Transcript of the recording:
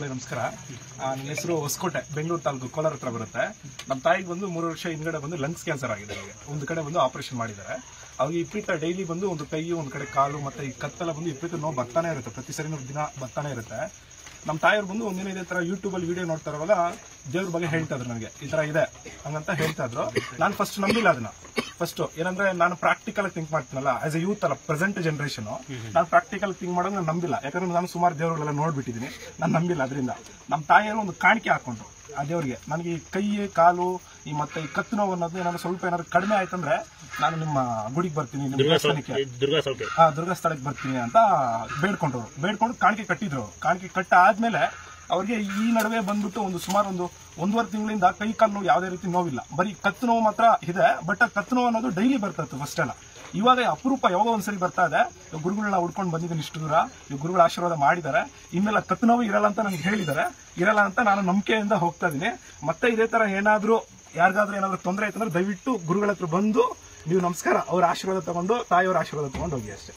ನಮಸ್ಕಾರ. ನನ್ನ ಹೆಸರು ಹೊಸಕೋಟೆ, ಬೆಂಗಳೂರು ತಾಲೂಕು, ಕೋಲಾರ ಹತ್ರ ಬರುತ್ತೆ. ನಮ್ಮ ತಾಯಿಗೆ ಬಂದು 3 ವರ್ಷ ಹಿಂದ್ಗಡೆ ಬಂದು ಲಂಗ್ಸ್ ಕ್ಯಾನ್ಸರ್ ಆಗಿದೆ. ಒಂದು ಕಡೆ ಬಂದು ಆಪರೇಷನ್ ಮಾಡಿದ್ದಾರೆ. ಅವ್ರಿಗೆ ವಿಪರೀತ ಡೈಲಿ ಬಂದು ಒಂದು ಕೈ, ಒಂದು ಕಡೆ ಕಾಲು ಮತ್ತೆ ಈ ಕತ್ತೆಲ್ಲ ಬಂದು ವಿಪರೀತ ನೋವು ಬರ್ತಾನೆ ಇರುತ್ತೆ. ಪ್ರತಿ ಸರಿ ದಿನ ಬರ್ತಾನೆ ಇರುತ್ತೆ. ನಮ್ಮ ತಾಯಿಯವ್ರು ಬಂದು ಒಂದಿನ ಇದೇ ತರ ಯೂಟ್ಯೂಬ್ ಅಲ್ಲಿ ವಿಡಿಯೋ ನೋಡ್ತಾ ಇರುವಾಗ ದೇವ್ರ ಬಗ್ಗೆ ಹೇಳ್ತಾ ಇದ್ರು, ನನಗೆ ಈ ತರ ಇದೆ ಹಂಗಂತ ಹೇಳ್ತಾ ಇದ್ರು. ನಾನು ಫಸ್ಟ್ ನಂಬಿಲ್ಲ ಅದನ್ನ. ಫಸ್ಟ್ ಏನಂದ್ರೆ ನಾನು ಪ್ರಾಕ್ಟಿಕಲ್ ಥಿಂಕ್ ಮಾಡ್ತೀನಲ್ಲ, ಆಸ್ ಎ ಯೂತ್ ಅಲ್ಲ, ಪ್ರೆಸೆಂಟ್ ಜನರೇಷನ್, ನಾನು ಪ್ರಾಕ್ಟಿಕಲ್ ಥಿಂಕ್ ಮಾಡೋದು ನಾನು ನಂಬಿಲ್ಲ. ಯಾಕಂದ್ರೆ ನಾನು ಸುಮಾರು ದೇವರುಗಳೆಲ್ಲ ನೋಡ್ಬಿಟ್ಟಿದ್ದೀನಿ, ನಾನು ನಂಬಿಲ್ಲ. ಅದರಿಂದ ನಮ್ಮ ತಾಯಿಯವರು ಒಂದು ಕಾಣಿಕೆ ಹಾಕೊಂಡ್ರು ಆ ದೇವ್ರಿಗೆ. ನನಗೆ ಈ ಕೈ, ಕಾಲು, ಈ ಮತ್ತೆ ಈ ಕತ್ತು ನೋವು ಅನ್ನೋದು ಏನಾದ್ರು ಸ್ವಲ್ಪ ಏನಾದ್ರು ಕಡಿಮೆ ಆಯ್ತಂದ್ರೆ ನಾನು ನಿಮ್ಮ ಗುಡಿಗೆ ಬರ್ತೀನಿ, ನಿಮ್ಮ ದೇವಸ್ಥಾನಕ್ಕೆ, ದುರ್ಗಾ ಸ್ಥಳಕ್ಕೆ ಬರ್ತೀನಿ ಅಂತ ಬೇಡ್ಕೊಂಡು ಕಾಣಿಕೆ ಕಟ್ಟಿದ್ರು. ಕಾಣಿಕೆ ಕಟ್ಟ ಆದ್ಮೇಲೆ ಅವ್ರಿಗೆ ಈ ನಡುವೆ ಬಂದ್ಬಿಟ್ಟು ಸುಮಾರು 1.5 ತಿಂಗಳಿಂದ ಕೈ ಕಾಲು ನೋವು ಯಾವುದೇ ರೀತಿ ನೋವಿಲ್ಲ, ಬರೀ ಕತ್ತು ನೋವು ಮಾತ್ರ ಇದೆ. ಬಟ್ ಆ ಕತ್ತು ನೋವು ಅನ್ನೋದು ಡೈಲಿ ಬರ್ತಾ ಇತ್ತು ಫಸ್ಟ್ ಎಲ್ಲ. ಇವಾಗ ಅಪರೂಪ ಯಾವಾಗ ಒಂದ್ಸರಿ ಬರ್ತಾ ಇದೆ. ಗುರುಗಳನ್ನ ಹುಡ್ಕೊಂಡು ಬಂದಿದ್ದೀನಿ ಇಷ್ಟು ದೂರ, ಗುರುಗಳ ಆಶೀರ್ವಾದ ಮಾಡಿದ್ದಾರೆ. ಇನ್ಮೇಲೆ ಕತ್ತು ನೋವು ಇರಲ್ಲ ಅಂತ ನನಗೆ ಹೇಳಿದ್ದಾರೆ. ಇರಲ್ಲ ಅಂತ ನಾನು ನಂಬಿಕೆಯಿಂದ ಹೋಗ್ತಾ ಇದೀನಿ. ಮತ್ತೆ ಇದೇ ತರ ಏನಾದ್ರೂ ಯಾರಿಗಾದ್ರೂ ಏನಾದ್ರು ತೊಂದರೆ ಆಯ್ತಂದ್ರೆ ದಯವಿಟ್ಟು ಗುರುಗಳ ಹತ್ರ ಬಂದು ನೀವು ನಮಸ್ಕಾರ, ಅವ್ರ ಆಶೀರ್ವಾದ ತಗೊಂಡು, ತಾಯಿಯವರ ಆಶೀರ್ವಾದ ತಗೊಂಡು ಹೋಗಿ ಅಷ್ಟೇ.